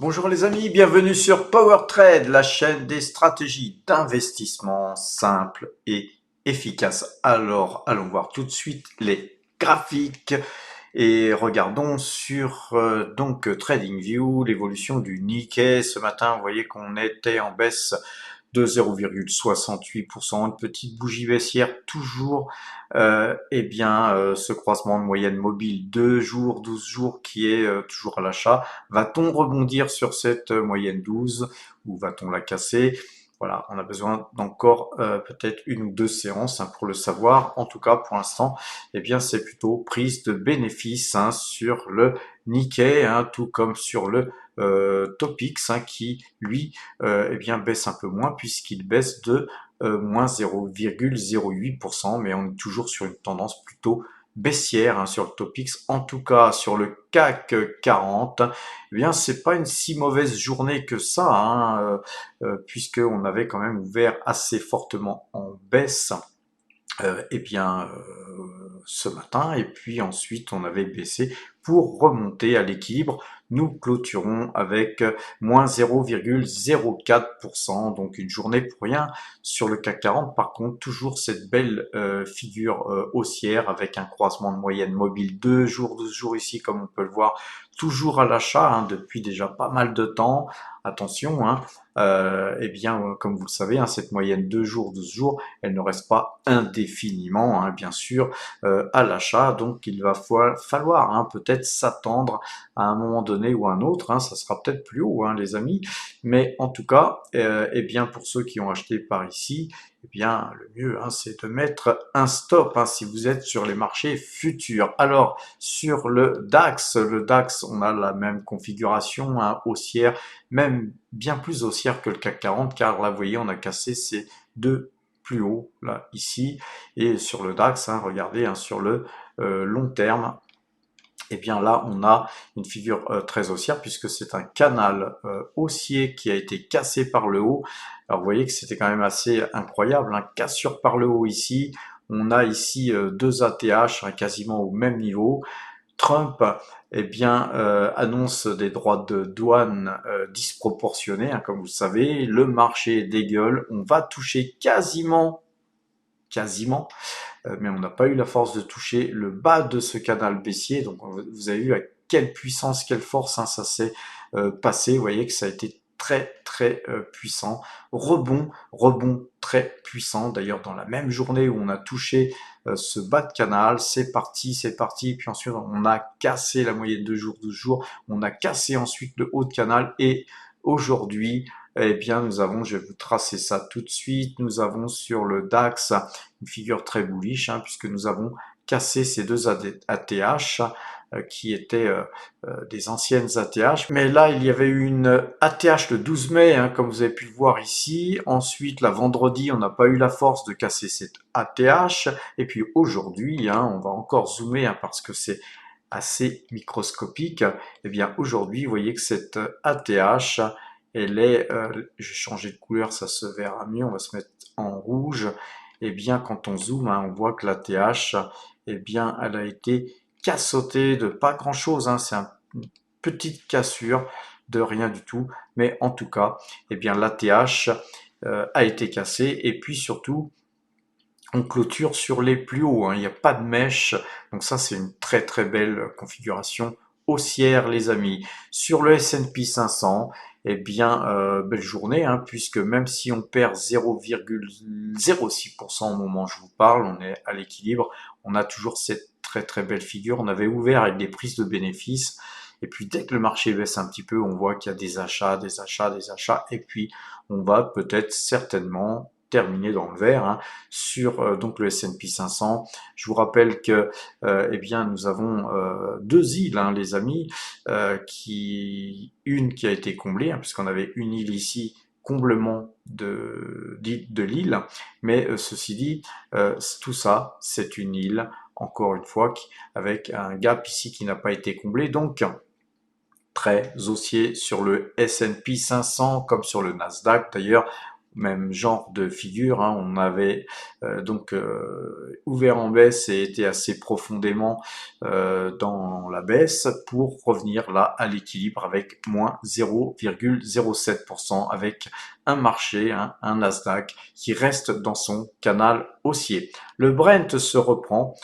Bonjour les amis, bienvenue sur Power Trade, la chaîne des stratégies d'investissement simples et efficaces. Alors, allons voir tout de suite les graphiques et regardons sur TradingView l'évolution du Nikkei. Ce matin, vous voyez qu'on était en baisse de 0,68%, une petite bougie baissière toujours, ce croisement de moyenne mobile 2 jours, 12 jours qui est toujours à l'achat. Va-t-on rebondir sur cette moyenne 12 ou va-t-on la casser? Voilà, on a besoin d'encore peut-être une ou deux séances pour le savoir. En tout cas, pour l'instant, c'est plutôt prise de bénéfices sur le Nikkei, tout comme sur le Topix qui lui baisse un peu moins puisqu'il baisse de moins 0,08%, mais on est toujours sur une tendance plutôt baissière sur le Topix. En tout cas, sur le CAC 40, c'est pas une si mauvaise journée que ça, puisque on avait quand même ouvert assez fortement en baisse. Ce matin, et puis ensuite on avait baissé pour remonter à l'équilibre. Nous clôturons avec moins 0,04%, donc une journée pour rien sur le CAC 40. Par contre, toujours cette belle figure haussière avec un croisement de moyenne mobile 2 jours, 12 jours ici, comme on peut le voir, toujours à l'achat depuis déjà pas mal de temps. Attention, comme vous le savez, cette moyenne 2 jours, 12 jours, elle ne reste pas indéfiniment, bien sûr, à l'achat. Donc, il va falloir peut-être s'attendre à un moment donné ou à un autre. Ça sera peut-être plus haut, les amis. Mais en tout cas, pour ceux qui ont acheté par ici, le mieux, c'est de mettre un stop si vous êtes sur les marchés futurs. Alors, sur le DAX, on a la même configuration haussière, même bien plus haussière que le CAC 40, car là, vous voyez, on a cassé ces deux plus hauts, là, ici. Et sur le DAX, regardez, sur le long terme, là, on a une figure très haussière puisque c'est un canal haussier qui a été cassé par le haut. Alors, vous voyez que c'était quand même assez incroyable, cassure par le haut ici. On a ici deux ATH quasiment au même niveau. Trump annonce des droits de douane disproportionnés, comme vous le savez. Le marché dégueule. On va toucher quasiment, mais on n'a pas eu la force de toucher le bas de ce canal baissier. Donc vous avez vu à quelle puissance, quelle force ça s'est passé. Vous voyez que ça a été très très puissant. Rebond très puissant. D'ailleurs, dans la même journée où on a touché ce bas de canal, c'est parti. Puis ensuite, on a cassé la moyenne de jours, 12 jours. On a cassé ensuite le haut de canal et aujourd'hui, nous avons, je vais vous tracer ça tout de suite, nous avons sur le DAX une figure très bullish, puisque nous avons cassé ces deux ATH qui étaient des anciennes ATH. Mais là, il y avait eu une ATH le 12 mai, comme vous avez pu le voir ici. Ensuite, la vendredi, on n'a pas eu la force de casser cette ATH. Et puis aujourd'hui, on va encore zoomer parce que c'est assez microscopique. Aujourd'hui, vous voyez que cette ATH, elle est, je vais changer de couleur, ça se verra mieux, on va se mettre en rouge. Quand on zoome, on voit que la TH, elle a été cassotée de pas grand chose, c'est une petite cassure de rien du tout, mais en tout cas, la TH a été cassée, et puis surtout, on clôture sur les plus hauts, il n'y a pas de mèche, donc ça c'est une très très belle configuration haussière les amis. Sur le S&P 500, belle journée, puisque même si on perd 0,06% au moment où je vous parle, on est à l'équilibre, on a toujours cette très très belle figure. On avait ouvert avec des prises de bénéfices, et puis dès que le marché baisse un petit peu, on voit qu'il y a des achats, et puis on va peut-être certainement terminer dans le vert sur donc le S&P 500. Je vous rappelle que nous avons deux îles, les amis, une qui a été comblée, puisqu'on avait une île ici, comblement de l'île, mais ceci dit, tout ça, c'est une île, encore une fois, avec un gap ici qui n'a pas été comblé, donc très haussier sur le S&P 500 comme sur le Nasdaq. D'ailleurs, même genre de figure, hein. On avait ouvert en baisse et été assez profondément dans la baisse pour revenir là à l'équilibre avec moins 0,07% avec un marché, hein, un Nasdaq qui reste dans son canal haussier. Le Brent se reprend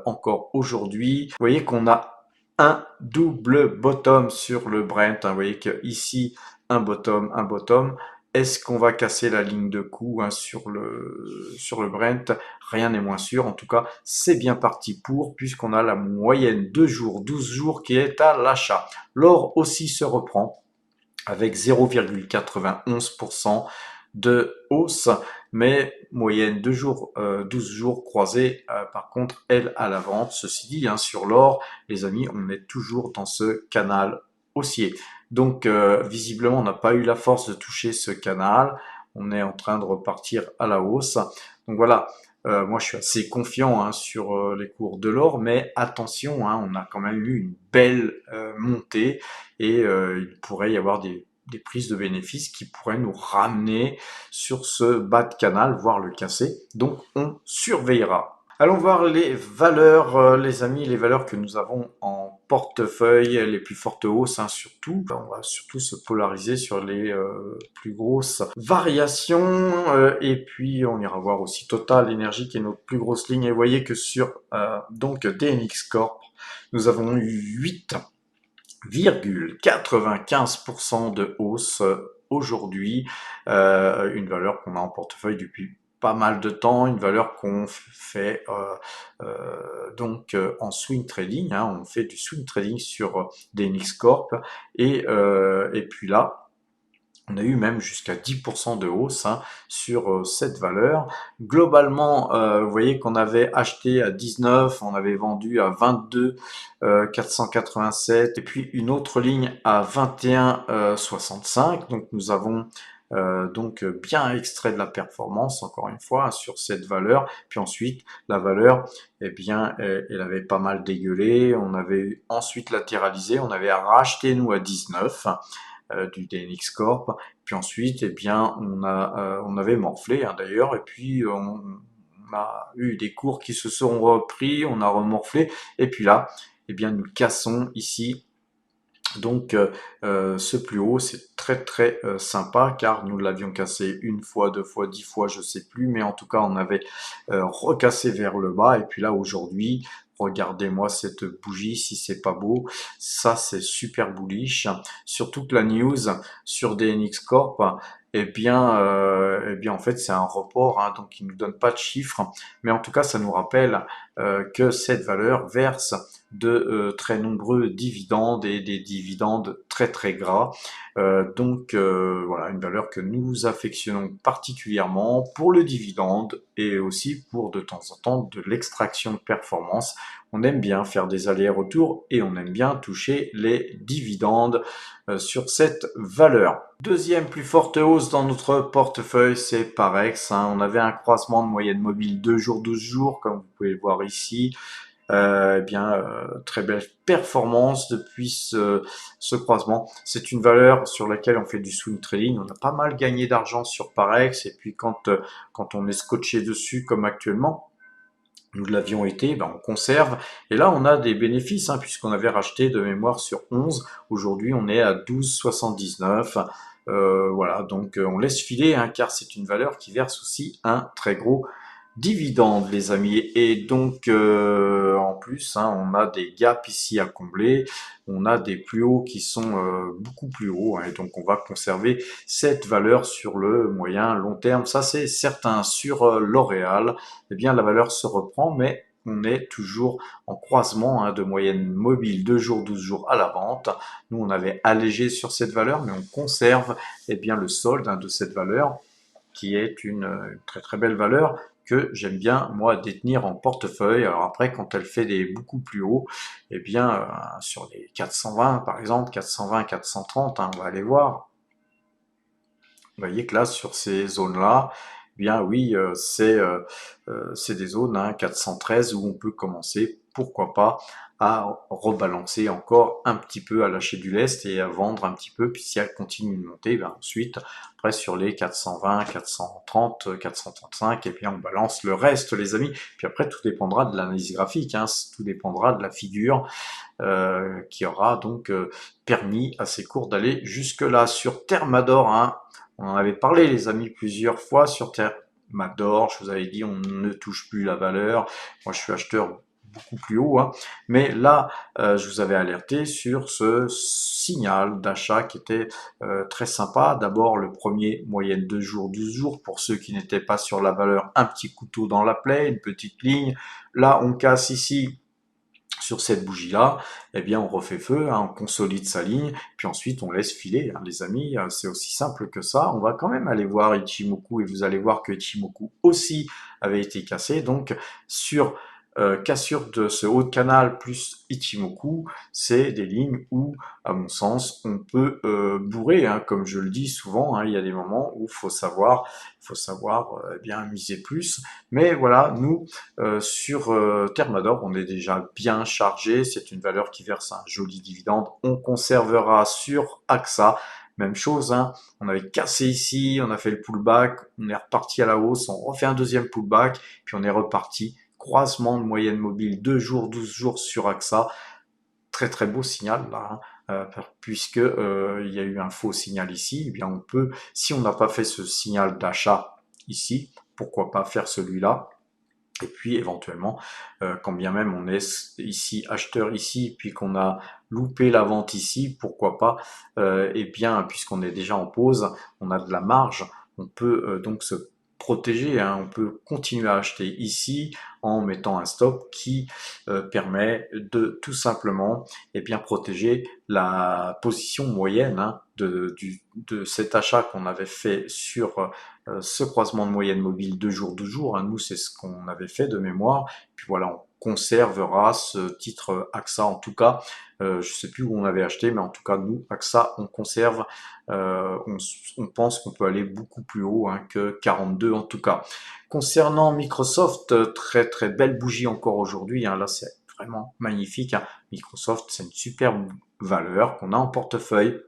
encore aujourd'hui. Vous voyez qu'on a un double bottom sur le Brent, hein. Vous voyez que ici un bottom, un bottom. Est-ce qu'on va casser la ligne de coup, hein, sur le Brent? Rien n'est moins sûr. En tout cas, c'est bien parti pour, puisqu'on a la moyenne 2 jours, 12 jours qui est à l'achat. L'or aussi se reprend avec 0,91% de hausse, mais moyenne 2 jours, 12 jours croisés, par contre, elle à la vente. Ceci dit, hein, sur l'or, les amis, on est toujours dans ce canal haussier. Donc, visiblement, on n'a pas eu la force de toucher ce canal. On est en train de repartir à la hausse. Donc voilà, moi je suis assez confiant, hein, sur les cours de l'or, mais attention, hein, on a quand même eu une belle montée et il pourrait y avoir des prises de bénéfices qui pourraient nous ramener sur ce bas de canal, voire le casser. Donc on surveillera. Allons voir les valeurs, les amis, les valeurs que nous avons en portefeuille, les plus fortes hausses, hein, surtout. On va surtout se polariser sur les plus grosses variations, et puis on ira voir aussi Total Energy qui est notre plus grosse ligne. Et vous voyez que sur donc DNX Corp, nous avons eu 8,95% de hausse aujourd'hui, une valeur qu'on a en portefeuille depuis pas mal de temps, une valeur qu'on fait en swing trading, hein. On fait du swing trading sur DNX Corp et puis là on a eu même jusqu'à 10% de hausse, hein, sur cette valeur. Globalement, vous voyez qu'on avait acheté à 19, on avait vendu à 22 487 et puis une autre ligne à 21 65. Donc nous avons bien extrait de la performance encore une fois, hein, sur cette valeur. Puis ensuite la valeur, eh bien elle avait pas mal dégueulé. On avait ensuite latéralisé, on avait racheté nous à 19. Du DNX Corp. Puis ensuite, eh bien, on avait morflé, hein, d'ailleurs, et puis on a eu des cours qui se sont repris, on a remorflé, et puis là, eh bien, nous cassons ici. Donc, ce plus haut, c'est très très sympa car nous l'avions cassé une fois, 2 fois, 10 fois, je sais plus, mais en tout cas, on avait recassé vers le bas. Et puis là, aujourd'hui, regardez-moi cette bougie, si c'est pas beau, ça c'est super bullish. Surtout que la news sur DNX Corp, en fait, c'est un report, hein, donc il nous donne pas de chiffres, mais en tout cas, ça nous rappelle que cette valeur verse de très nombreux dividendes et des dividendes très très gras. Voilà, une valeur que nous affectionnons particulièrement pour le dividende et aussi pour de temps en temps de l'extraction de performance. On aime bien faire des allers-retours et on aime bien toucher les dividendes sur cette valeur. Deuxième plus forte hausse dans notre portefeuille, c'est Parex, hein. On avait un croisement de moyenne mobile 2 jours, 12 jours, comme vous pouvez le voir ici. Très belle performance depuis ce croisement. C'est une valeur sur laquelle on fait du swing trading. On a pas mal gagné d'argent sur Parex et puis quand on est scotché dessus comme actuellement, nous l'avions été, on conserve. Et là, on a des bénéfices, hein, puisqu'on avait racheté de mémoire sur 11. Aujourd'hui, on est à 12,79. Voilà, donc on laisse filer, hein, car c'est une valeur qui verse aussi un très gros dividendes, les amis. Et donc, en plus, hein, on a des gaps ici à combler. On a des plus hauts qui sont beaucoup plus hauts, hein, et donc on va conserver cette valeur sur le moyen long terme. Ça, c'est certain. Sur L'Oréal, eh bien, la valeur se reprend, mais on est toujours en croisement, hein, de moyenne mobile 2 jours, 12 jours à la vente. Nous, on avait allégé sur cette valeur, mais on conserve, bien, le solde, hein, de cette valeur qui est une très très belle valeur que j'aime bien moi détenir en portefeuille. Alors après, quand elle fait des beaucoup plus hauts, sur les 420 par exemple, 420, 430, hein, on va aller voir. Vous voyez que là, sur ces zones-là, oui, c'est des zones, hein, 413 où on peut commencer pourquoi pas à rebalancer encore un petit peu, à lâcher du lest et à vendre un petit peu, puis si elle continue de monter, ben ensuite, après sur les 420, 430, 435, et puis on balance le reste les amis, puis après tout dépendra de l'analyse graphique, hein, tout dépendra de la figure qui aura donc permis à ces cours d'aller jusque-là. Sur Thermador, hein, on en avait parlé les amis plusieurs fois sur Thermador, je vous avais dit on ne touche plus la valeur, moi je suis acheteur beaucoup plus haut, hein. Mais là je vous avais alerté sur ce signal d'achat qui était très sympa. D'abord le premier, moyenne 2 jours, 12 jours, pour ceux qui n'étaient pas sur la valeur, un petit couteau dans la plaie, une petite ligne. Là on casse ici sur cette bougie-là, eh bien on refait feu, hein, on consolide sa ligne, puis ensuite on laisse filer, hein, les amis, c'est aussi simple que ça. On va quand même aller voir Ichimoku, et vous allez voir que Ichimoku aussi avait été cassé, donc sur cassure de ce haut de canal plus Ichimoku, c'est des lignes où, à mon sens, on peut bourrer, hein, comme je le dis souvent, hein, il y a des moments où faut savoir bien miser plus, mais voilà, nous, sur Thermador, on est déjà bien chargé, c'est une valeur qui verse un joli dividende, on conservera sur AXA, même chose, hein. On avait cassé ici, on a fait le pullback, on est reparti à la hausse, on refait un deuxième pullback, puis on est reparti, croisement de moyenne mobile 2 jours, 12 jours sur AXA, très très beau signal là, hein, puisque il y a eu un faux signal ici, eh bien on peut, si on n'a pas fait ce signal d'achat ici, pourquoi pas faire celui-là. Et puis éventuellement, quand bien même on est ici acheteur ici, puis qu'on a loupé la vente ici, pourquoi pas, eh bien puisqu'on est déjà en pause, on a de la marge, on peut donc se protéger, hein, on peut continuer à acheter ici en mettant un stop qui permet de tout simplement bien protéger la position moyenne, hein, de cet achat qu'on avait fait sur ce croisement de moyenne mobile 2 jours, 12 jours, hein, nous c'est ce qu'on avait fait de mémoire, puis voilà, on conservera ce titre AXA en tout cas, je sais plus où on avait acheté, mais en tout cas nous, AXA, on conserve, on pense qu'on peut aller beaucoup plus haut, hein, que 42 en tout cas. Concernant Microsoft, très très belle bougie encore aujourd'hui, hein, là c'est vraiment magnifique, hein. Microsoft c'est une superbe valeur qu'on a en portefeuille.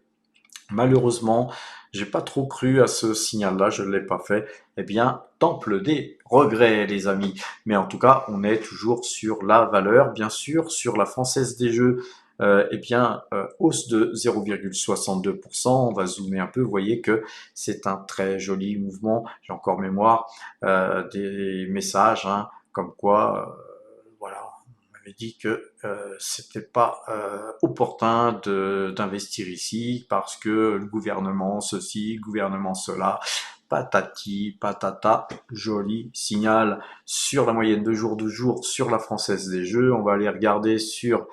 Malheureusement, j'ai pas trop cru à ce signal-là, je ne l'ai pas fait. Eh bien, temple des regrets, les amis. Mais en tout cas, on est toujours sur la valeur, bien sûr, sur la Française des Jeux. Eh bien, hausse de 0,62%. On va zoomer un peu. Vous voyez que c'est un très joli mouvement. J'ai encore mémoire des messages, hein, comme quoi, voilà, dit que c'était pas opportun d'investir ici parce que le gouvernement ceci, le gouvernement cela, patati, patata, joli signal sur la moyenne de jour de jour sur la Française des Jeux. On va aller regarder sur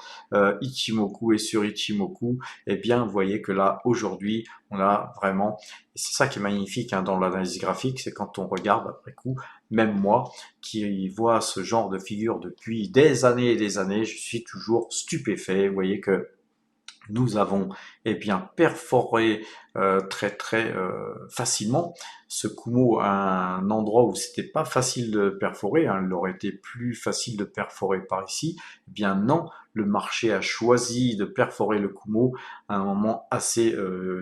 Ichimoku et sur Ichimoku. Eh bien, vous voyez que là, aujourd'hui, on a vraiment, et c'est ça qui est magnifique, hein, dans l'analyse graphique, c'est quand on regarde après coup, même moi, qui vois ce genre de figure depuis des années et des années, je suis toujours stupéfait. Vous voyez que nous avons bien perforé très très facilement ce Kumo à un endroit où c'était pas facile de perforer, hein, il aurait été plus facile de perforer par ici. Eh bien non, le marché a choisi de perforer le Kumo à un moment assez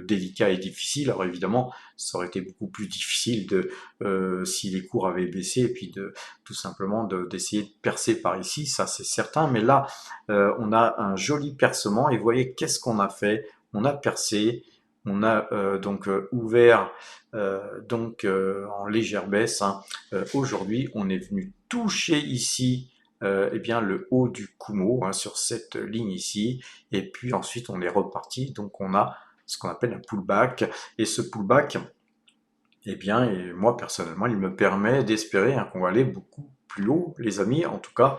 délicat et difficile. Alors évidemment, ça aurait été beaucoup plus difficile de si les cours avaient baissé, et puis de tout simplement d'essayer de percer par ici, ça c'est certain. Mais là, on a un joli percement et vous voyez qu'est-ce qu'on a fait, on a percé, on a donc ouvert en légère baisse, hein. Aujourd'hui on est venu toucher ici bien le haut du Kumo, hein, sur cette ligne ici, et puis ensuite on est reparti, donc on a ce qu'on appelle un pullback, et ce pullback, et moi personnellement, il me permet d'espérer, hein, qu'on va aller beaucoup plus haut, les amis. En tout cas,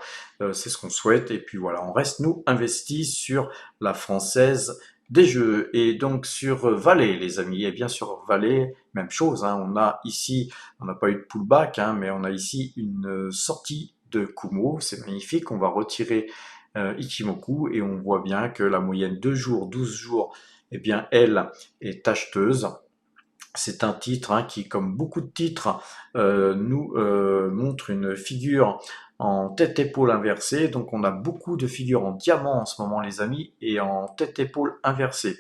c'est ce qu'on souhaite. Et puis voilà, on reste nous investis sur la Française des Jeux. Et donc sur Valais, les amis. Et bien sur Valais, même chose, hein. On a ici, on n'a pas eu de pullback, hein, mais on a ici une sortie de Kumo. C'est magnifique. On va retirer Ichimoku et on voit bien que la moyenne 2 jours, 12 jours, elle est acheteuse. C'est un titre, hein, qui, comme beaucoup de titres, nous montre une figure en tête-épaule inversée. Donc on a beaucoup de figures en diamant en ce moment les amis, et en tête-épaule inversée.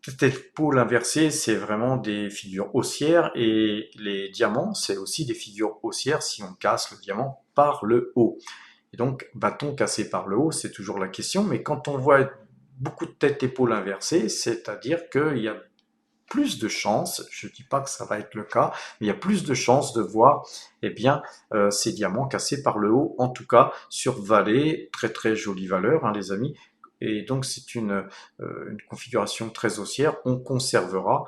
Tête-épaule inversée, c'est vraiment des figures haussières, et les diamants, c'est aussi des figures haussières si on casse le diamant par le haut. Et donc, va-t-on casser par le haut? C'est toujours la question, mais quand on voit beaucoup de tête-épaule inversée, c'est-à-dire qu'il y a plus de chances, je ne dis pas que ça va être le cas, mais il y a plus de chances de voir eh bien, ces diamants cassés par le haut, en tout cas sur vallée, très très jolie valeur hein, les amis. Et donc c'est une configuration très haussière. On conservera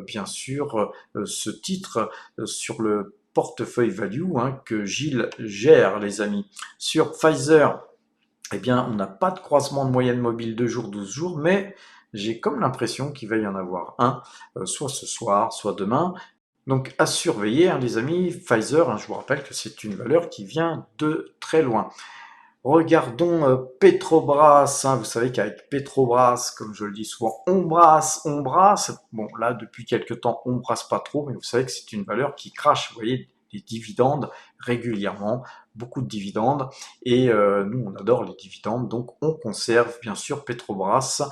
bien sûr ce titre sur le portefeuille value hein, que Gilles gère les amis. Sur Pfizer, eh bien, on n'a pas de croisement de moyenne mobile 2 jours, 12 jours, mais j'ai comme l'impression qu'il va y en avoir un, soit ce soir, soit demain. Donc à surveiller, hein, les amis. Pfizer, hein, je vous rappelle que c'est une valeur qui vient de très loin. Regardons Petrobras, hein, vous savez qu'avec Petrobras, comme je le dis souvent, on brasse, on brasse. Bon, là, depuis quelques temps, on brasse pas trop, mais vous savez que c'est une valeur qui crache, vous voyez, des dividendes régulièrement, beaucoup de dividendes, et nous, on adore les dividendes, donc on conserve bien sûr Petrobras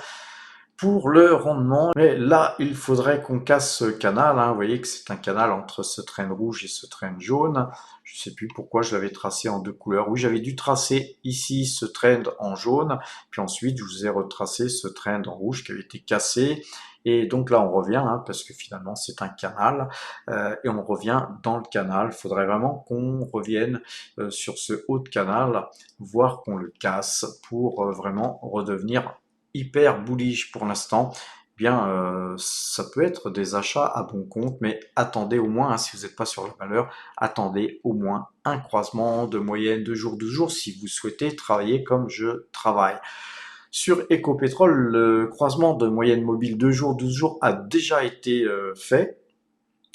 pour le rendement. Mais là, il faudrait qu'on casse ce canal. Hein. Vous voyez que c'est un canal entre ce train rouge et ce train jaune. Je ne sais plus pourquoi je l'avais tracé en deux couleurs. Oui, j'avais dû tracer ici ce trend en jaune, puis ensuite je vous ai retracé ce trend en rouge qui avait été cassé. Et donc là, on revient, hein, parce que finalement, c'est un canal, et on revient dans le canal. Il faudrait vraiment qu'on revienne sur ce haut de canal, voire qu'on le casse pour vraiment redevenir hyper bullish pour l'instant. Bien, ça peut être des achats à bon compte, mais attendez au moins, hein, si vous n'êtes pas sur la valeur, attendez au moins un croisement de moyenne de jours, 12 jours, si vous souhaitez travailler comme je travaille. Sur Ecopétrol, le croisement de moyenne mobile 2 jours, 12 jours a déjà été fait.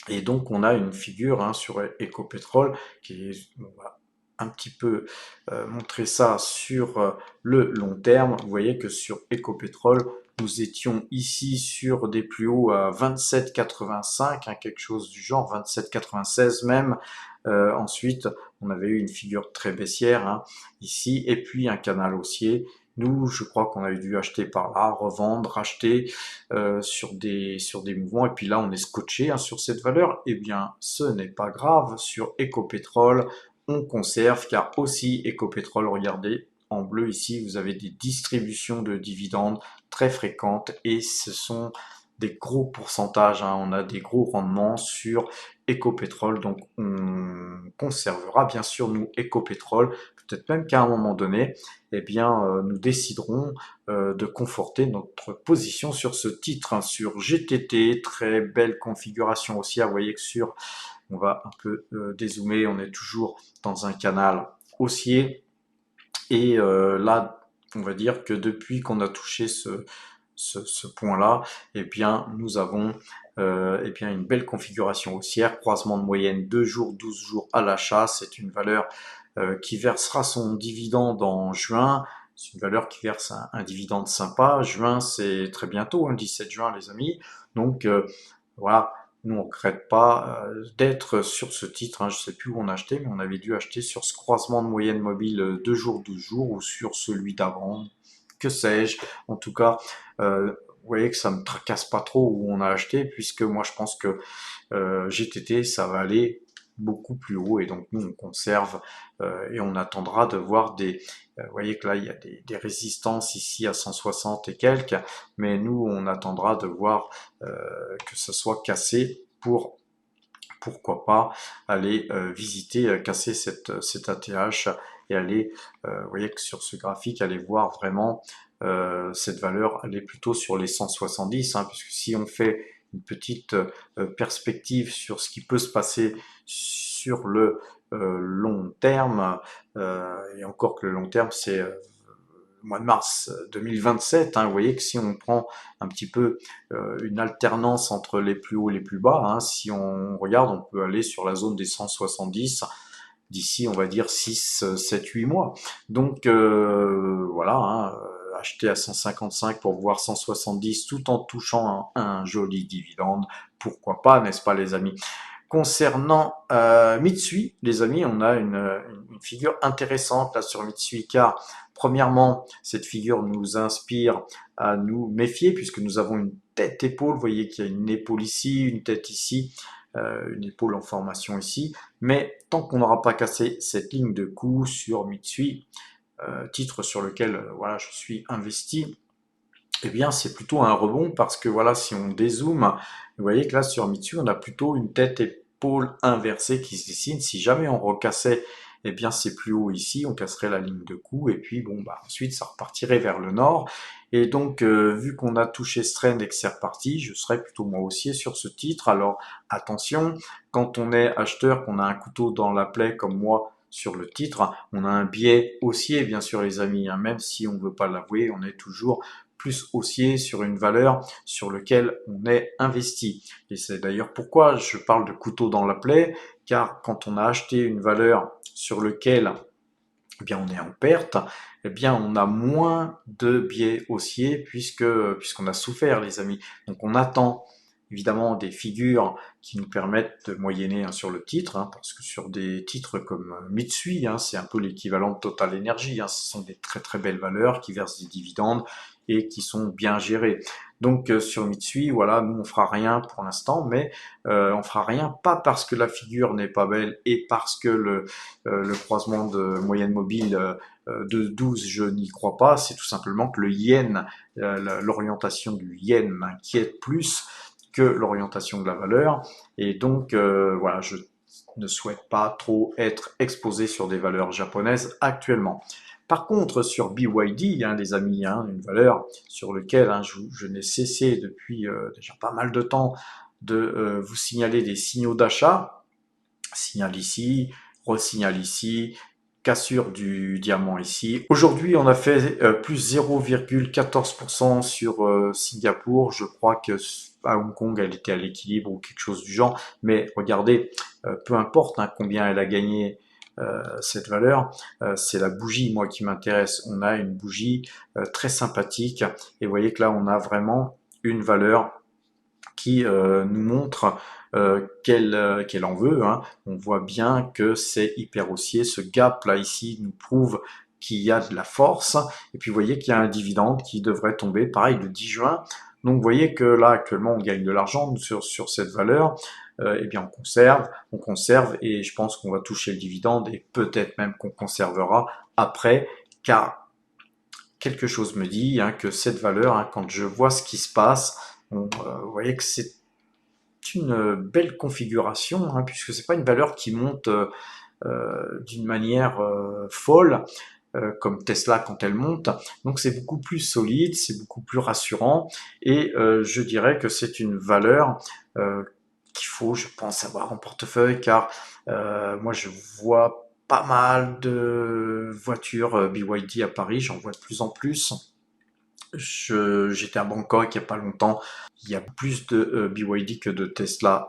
Et donc, on a une figure hein, sur Ecopétrol qui est, on va un petit peu montrer ça sur le long terme. Vous voyez que sur Ecopétrol, nous étions ici sur des plus hauts à 27,85, hein, quelque chose du genre, 27,96 même. Ensuite, on avait eu une figure très baissière hein, ici, et puis un canal haussier. Nous, je crois qu'on avait dû acheter par là, revendre, racheter sur des mouvements. Et puis là, on est scotché hein, sur cette valeur. Eh bien, ce n'est pas grave. Sur Ecopétrol, on conserve, car aussi Ecopétrol, regardez, en bleu ici, vous avez des distributions de dividendes très fréquentes et ce sont des gros pourcentages, hein, on a des gros rendements sur Ecopétrol, donc on conservera bien sûr nous Ecopétrol, peut-être même qu'à un moment donné, eh bien nous déciderons de conforter notre position sur ce titre, hein, sur GTT, très belle configuration haussière, vous voyez que sur, on va un peu dézoomer, on est toujours dans un canal haussier, et là, on va dire que depuis qu'on a touché ce point-là, eh bien, nous avons eh bien, une belle configuration haussière, croisement de moyenne 2 jours, 12 jours à l'achat. C'est une valeur qui versera son dividende en juin. C'est une valeur qui verse un dividende sympa. Juin, c'est très bientôt, hein, 17 juin, les amis. Donc, voilà. Nous, on ne regrette pas d'être sur ce titre. Hein, je ne sais plus où on a acheté, mais on avait dû acheter sur ce croisement de moyenne mobile 2 jours, 12 jours, ou sur celui d'avant, que sais-je. En tout cas, vous voyez que ça me tracasse pas trop où on a acheté, puisque moi, je pense que GTT, ça va aller beaucoup plus haut, et donc nous, on conserve et on attendra de voir vous voyez que là, il y a des résistances ici à 160 et quelques, mais nous, on attendra de voir que ça soit cassé pour, pourquoi pas, aller visiter, casser cette ATH et aller, vous voyez que sur ce graphique, aller voir vraiment cette valeur, aller plutôt sur les 170, hein, puisque si on fait une petite perspective sur ce qui peut se passer sur le long terme, et encore que le long terme, c'est mois de mars 2027, hein, vous voyez que si on prend un petit peu une alternance entre les plus hauts et les plus bas, hein, si on regarde, on peut aller sur la zone des 170 d'ici, on va dire, 6, 7, 8 mois. Donc voilà, hein, acheter à 155 pour voir 170 tout en touchant un joli dividende, pourquoi pas, n'est-ce pas les amis? Concernant Mitsui, les amis, on a une figure intéressante là sur Mitsui, car premièrement, cette figure nous inspire à nous méfier puisque nous avons une tête-épaule. Vous voyez qu'il y a une épaule ici, une tête ici, une épaule en formation ici. Mais tant qu'on n'aura pas cassé cette ligne de cou sur Mitsui, titre sur lequel voilà, je suis investi, eh bien c'est plutôt un rebond parce que voilà, si on dézoome, vous voyez que là sur Mitsui, on a plutôt une tête-épaule inversée qui se dessine. Si jamais on recassait, eh bien c'est plus haut ici, on casserait la ligne de cou et puis bon bah ensuite ça repartirait vers le nord. Et donc vu qu'on a touché ce trend et que c'est reparti, je serais plutôt moi haussier sur ce titre. Alors attention, quand on est acheteur, qu'on a un couteau dans la plaie comme moi sur le titre, on a un biais haussier bien sûr les amis, hein, même si on ne veut pas l'avouer, on est toujours plus haussier sur une valeur sur laquelle on est investi. Et c'est d'ailleurs pourquoi je parle de couteau dans la plaie, car quand on a acheté une valeur sur laquelle eh bien, on est en perte, eh bien, on a moins de biais haussiers puisqu'on a souffert, les amis. Donc, on attend évidemment des figures qui nous permettent de moyenner sur le titre, parce que sur des titres comme Mitsui, c'est un peu l'équivalent de Total Energy, ce sont des très très belles valeurs qui versent des dividendes et qui sont bien gérées. Donc sur Mitsui, voilà, nous on fera rien pour l'instant, mais on fera rien pas parce que la figure n'est pas belle et parce que le croisement de moyenne mobile de 12, je n'y crois pas, c'est tout simplement que le yen, l'orientation du yen m'inquiète plus que l'orientation de la valeur, et donc voilà, je ne souhaite pas trop être exposé sur des valeurs japonaises actuellement. Par contre, sur BYD, les amis, une valeur sur laquelle je n'ai cessé depuis déjà pas mal de temps de vous signaler des signaux d'achat. Signal ici, resignal ici, cassure du diamant ici. Aujourd'hui, on a fait plus 0,14% sur Singapour. Je crois que à Hong Kong, elle était à l'équilibre ou quelque chose du genre. Mais regardez, peu importe combien elle a gagné cette valeur, c'est la bougie, moi, qui m'intéresse. On a une bougie très sympathique. Et vous voyez que là, on a vraiment une valeur qui nous montre qu'elle en veut. On voit bien que c'est hyper haussier. Ce gap là ici nous prouve qu'il y a de la force. Et puis vous voyez qu'il y a un dividende qui devrait tomber, pareil, le 10 juin. Donc vous voyez que là actuellement on gagne de l'argent sur cette valeur. Eh bien on conserve et je pense qu'on va toucher le dividende et peut-être même qu'on conservera après, car quelque chose me dit que cette valeur, quand je vois ce qui se passe, vous voyez que c'est une belle configuration, puisque c'est pas une valeur qui monte d'une manière folle, comme Tesla quand elle monte. Donc c'est beaucoup plus solide, c'est beaucoup plus rassurant, et je dirais que c'est une valeur qu'il faut, je pense, avoir en portefeuille, car moi je vois pas mal de voitures BYD à Paris, j'en vois de plus en plus. J'étais à Bangkok il n'y a pas longtemps. Il y a plus de BYD que de Tesla,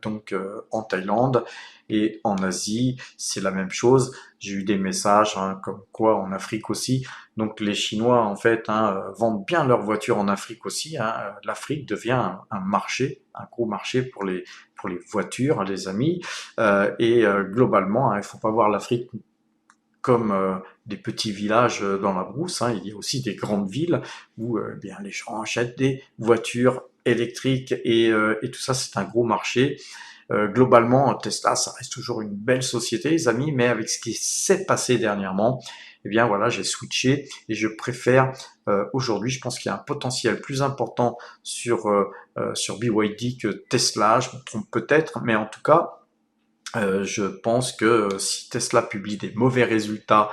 donc en Thaïlande et en Asie, c'est la même chose. J'ai eu des messages comme quoi en Afrique aussi. Donc les Chinois en fait vendent bien leurs voitures en Afrique aussi. L'Afrique devient un marché, un gros marché pour les voitures, les amis. Et globalement, il faut pas voir l'Afrique comme des petits villages dans la brousse, il y a aussi des grandes villes où bien les gens achètent des voitures électriques et tout ça, c'est un gros marché. Globalement, Tesla, ça reste toujours une belle société, les amis, mais avec ce qui s'est passé dernièrement, eh bien voilà, j'ai switché et je préfère aujourd'hui, je pense qu'il y a un potentiel plus important sur BYD que Tesla, je me trompe peut-être, mais en tout cas, je pense que si Tesla publie des mauvais résultats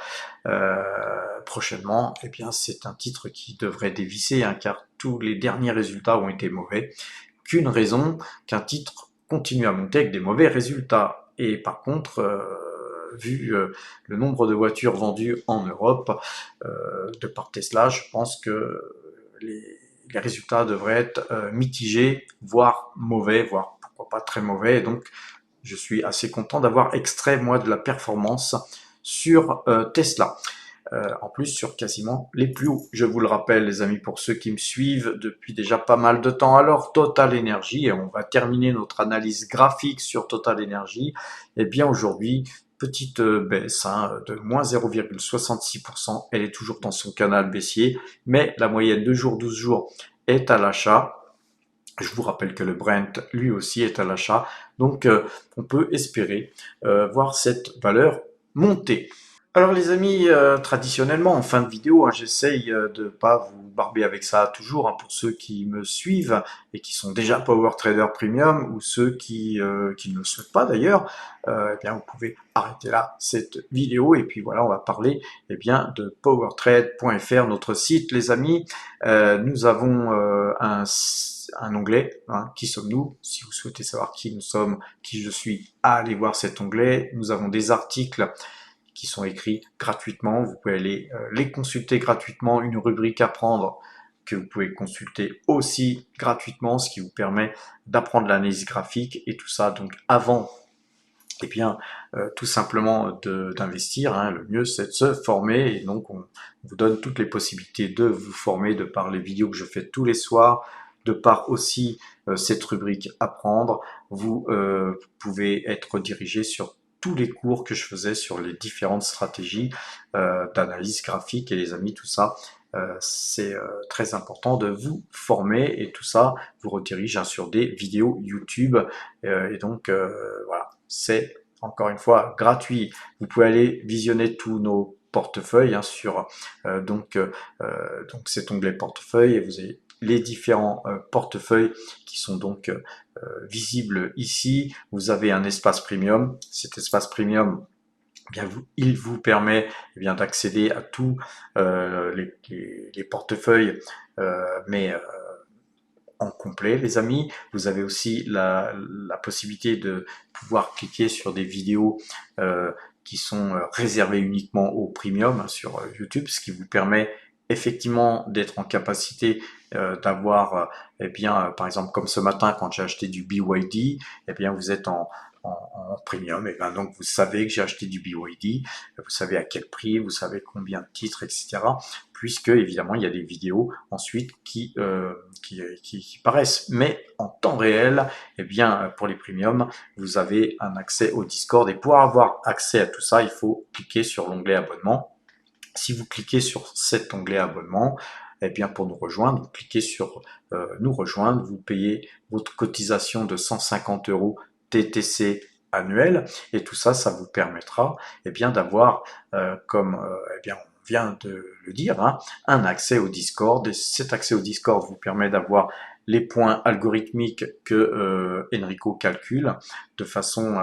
prochainement, eh bien c'est un titre qui devrait dévisser, car tous les derniers résultats ont été mauvais. Qu'une raison qu'un titre continue à monter avec des mauvais résultats. Et par contre, vu le nombre de voitures vendues en Europe de par Tesla, je pense que les résultats devraient être mitigés, voire mauvais, voire pourquoi pas très mauvais. Et donc je suis assez content d'avoir extrait moi de la performance sur Tesla. en plus sur quasiment les plus hauts. Je vous le rappelle les amis, pour ceux qui me suivent depuis déjà pas mal de temps, alors Total Energy, et on va terminer notre analyse graphique sur Total Energy, et bien aujourd'hui, petite baisse de moins 0,66%, elle est toujours dans son canal baissier, mais la moyenne 2 jours, 12 jours est à l'achat. Je vous rappelle que le Brent, lui aussi, est à l'achat. Donc, on peut espérer voir cette valeur monter. Alors les amis, traditionnellement en fin de vidéo, j'essaye de pas vous barber avec ça toujours, pour ceux qui me suivent et qui sont déjà Power Trader Premium ou ceux qui ne le souhaitent pas d'ailleurs, eh bien vous pouvez arrêter là cette vidéo et puis voilà, on va parler bien de powertrade.fr, notre site les amis. Nous avons un onglet, qui sommes-nous? Si vous souhaitez savoir qui nous sommes, qui je suis, allez voir cet onglet. Nous avons des articles qui sont écrits gratuitement, vous pouvez aller les consulter gratuitement, une rubrique à prendre que vous pouvez consulter aussi gratuitement, ce qui vous permet d'apprendre l'analyse graphique et tout ça, donc avant tout simplement d'investir, le mieux c'est de se former, et donc on vous donne toutes les possibilités de vous former de par les vidéos que je fais tous les soirs, de par aussi cette rubrique apprendre, vous pouvez être dirigé sur tous les cours que je faisais sur les différentes stratégies d'analyse graphique, et les amis, tout ça, c'est très important de vous former, et tout ça vous redirige sur des vidéos YouTube, et donc voilà, c'est encore une fois gratuit. Vous pouvez aller visionner tous nos portefeuilles sur donc cet onglet portefeuille, et vous avez les différents portefeuilles qui sont donc visibles ici. Vous avez un espace premium. Cet espace premium, il vous permet d'accéder à tous les portefeuilles, mais en complet les amis. Vous avez aussi la possibilité de pouvoir cliquer sur des vidéos qui sont réservées uniquement au premium sur YouTube, ce qui vous permet effectivement d'être en capacité d'avoir par exemple comme ce matin quand j'ai acheté du BYD, vous êtes en premium, donc vous savez que j'ai acheté du BYD, vous savez à quel prix, vous savez combien de titres, etc. Puisque évidemment il y a des vidéos ensuite qui paraissent, mais en temps réel, pour les premiums, vous avez un accès au Discord, et pour avoir accès à tout ça, il faut cliquer sur l'onglet abonnement. Si vous cliquez sur cet onglet abonnement, pour nous rejoindre, vous cliquez sur nous rejoindre, vous payez votre cotisation de 150 € TTC annuel, et tout ça, ça vous permettra d'avoir, comme on vient de le dire, un accès au Discord, et cet accès au Discord vous permet d'avoir les points algorithmiques que Enrico calcule de façon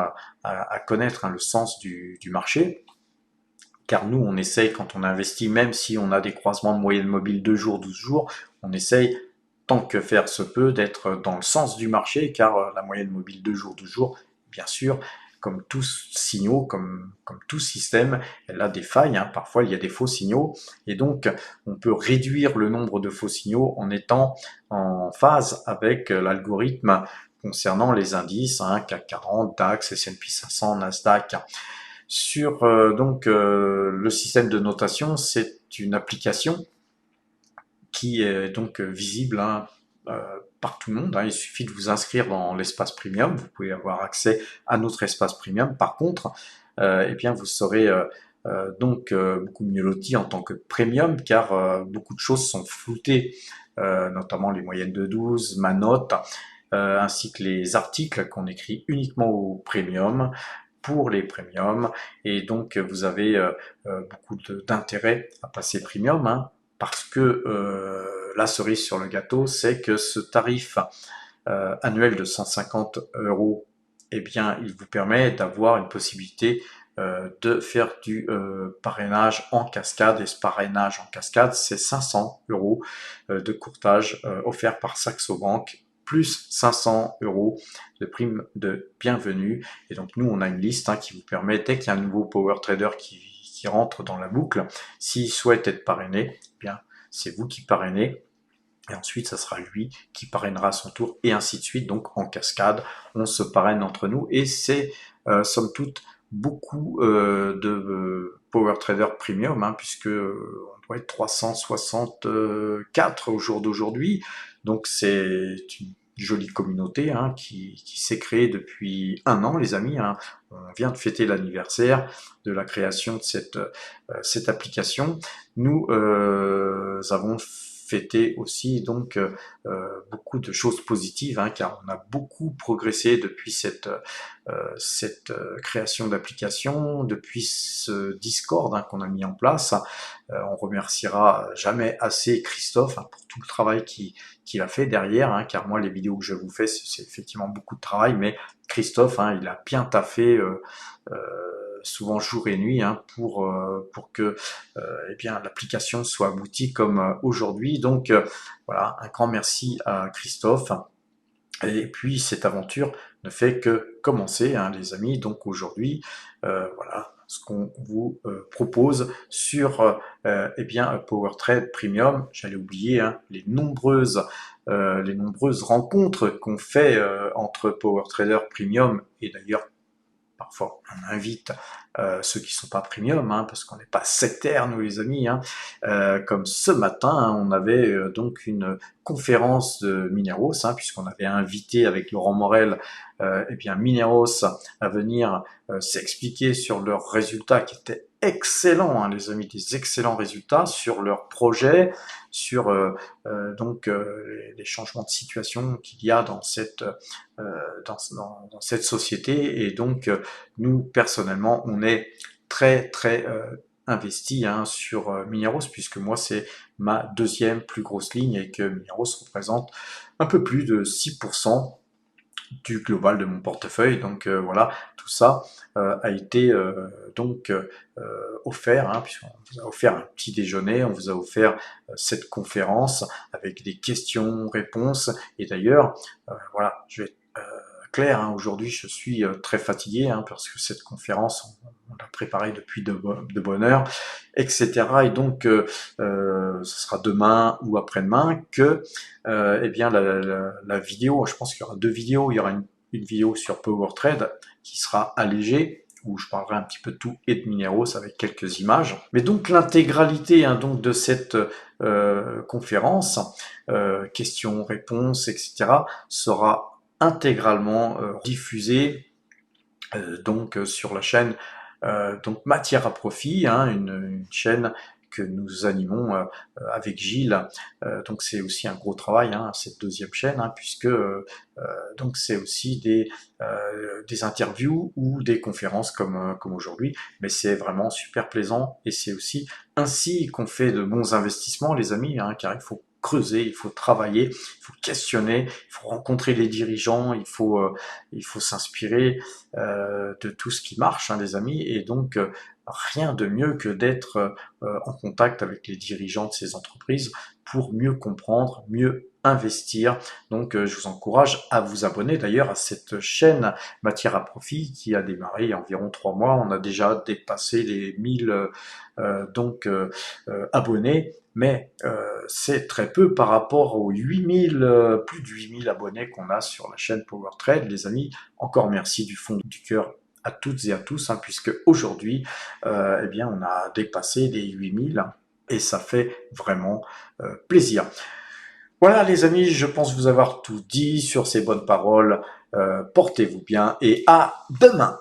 à connaître le sens du marché. Car nous, on essaye, quand on investit, même si on a des croisements de moyenne mobile 2 jours, 12 jours, on essaye, tant que faire se peut, d'être dans le sens du marché, car la moyenne mobile 2 jours, 12 jours, bien sûr, comme tous signaux, comme tout système, elle a des failles, parfois il y a des faux signaux, et donc on peut réduire le nombre de faux signaux en étant en phase avec l'algorithme concernant les indices, CAC 40, DAX, S&P 500, Nasdaq. Sur le système de notation, c'est une application qui est donc visible par tout le monde. Il suffit de vous inscrire dans l'espace premium. Vous pouvez avoir accès à notre espace premium. Par contre, vous serez beaucoup mieux loti en tant que premium, car beaucoup de choses sont floutées, notamment les moyennes de 12, ma note, ainsi que les articles qu'on écrit uniquement au premium, pour les premiums, et donc vous avez beaucoup d'intérêt à passer premium, parce que la cerise sur le gâteau, c'est que ce tarif annuel de 150 €, il vous permet d'avoir une possibilité de faire du parrainage en cascade, et ce parrainage en cascade, c'est 500 € de courtage offert par Saxo Bank, plus 500 € de prime de bienvenue. Et donc nous, on a une liste qui vous permet, dès qu'il y a un nouveau Power Trader qui rentre dans la boucle, s'il souhaite être parrainé, c'est vous qui parrainez, et ensuite ça sera lui qui parrainera à son tour, et ainsi de suite. Donc en cascade, on se parraine entre nous, et c'est somme toute beaucoup de Power Trader Premium, hein, puisque on doit être 364 au jour d'aujourd'hui. Donc c'est une jolie communauté, hein, qui s'est créée depuis 1 an, les amis, hein. On vient de fêter l'anniversaire de la création de cette application. Nous avons fêté aussi donc beaucoup de choses positives, hein, car on a beaucoup progressé depuis cette création d'application, depuis ce Discord, hein, qu'on a mis en place. On remerciera jamais assez Christophe, hein, pour tout le travail qu'il a fait derrière, hein, car moi les vidéos que je vous fais, c'est effectivement beaucoup de travail, mais Christophe, hein, il a bien taffé, souvent jour et nuit, hein, pour que eh bien l'application soit aboutie comme aujourd'hui. Donc voilà, un grand merci à Christophe. Et puis cette aventure ne fait que commencer, hein, les amis. Donc aujourd'hui, voilà ce qu'on vous propose sur eh bien Power Trade Premium. J'allais oublier, hein, les nombreuses rencontres qu'on fait entre Power Trader Premium, et d'ailleurs parfois on invite ceux qui sont pas premium, hein, parce qu'on n'est pas sectaires, nous les amis, hein. Comme ce matin, hein, on avait donc une conférence de Mineros, hein, puisqu'on avait invité avec Laurent Morel eh bien Mineros à venir s'expliquer sur leurs résultats qui étaient excellents, hein, les amis, des excellents résultats sur leurs projets, sur donc les changements de situation qu'il y a dans dans cette société. Et donc nous personnellement on est très très investi, hein, sur Mineros, puisque moi c'est ma deuxième plus grosse ligne et que Mineros représente un peu plus de 6% du global de mon portefeuille. Donc voilà, tout ça a été donc offert, hein, puisqu'on vous a offert un petit déjeuner, on vous a offert cette conférence avec des questions-réponses. Et d'ailleurs, voilà, je vais être clair, hein, aujourd'hui je suis très fatigué, hein, parce que cette conférence, on l'a préparée depuis de bonne heure, etc. Et donc ce sera demain ou après-demain que eh bien la vidéo, je pense qu'il y aura 2 vidéos. Il y aura une vidéo sur Power Trade qui sera allégée, où je parlerai un petit peu de tout et de Mineros avec quelques images. Mais donc l'intégralité, hein, donc de cette conférence, questions-réponses, etc., sera intégralement diffusée donc sur la chaîne donc Matière à Profit, hein, une chaîne que nous animons avec Gilles. Donc c'est aussi un gros travail, hein, cette deuxième chaîne, hein, puisque donc c'est aussi des interviews ou des conférences comme aujourd'hui, mais c'est vraiment super plaisant, et c'est aussi ainsi qu'on fait de bons investissements, les amis, hein, car il faut creuser, il faut travailler, il faut questionner, il faut rencontrer les dirigeants, il faut s'inspirer de tout ce qui marche, hein, les amis. Et donc rien de mieux que d'être en contact avec les dirigeants de ces entreprises pour mieux comprendre, mieux investir. Donc je vous encourage à vous abonner d'ailleurs à cette chaîne Matière à Profit qui a démarré il y a environ 3 mois. On a déjà dépassé les 1000 abonnés, mais c'est très peu par rapport aux 8000, plus de 8000 abonnés qu'on a sur la chaîne Power Trade, les amis. Encore merci du fond du cœur à toutes et à tous, hein, puisque aujourd'hui, eh bien, on a dépassé les 8000, et ça fait vraiment plaisir. Voilà les amis, je pense vous avoir tout dit sur ces bonnes paroles. Portez-vous bien et à demain.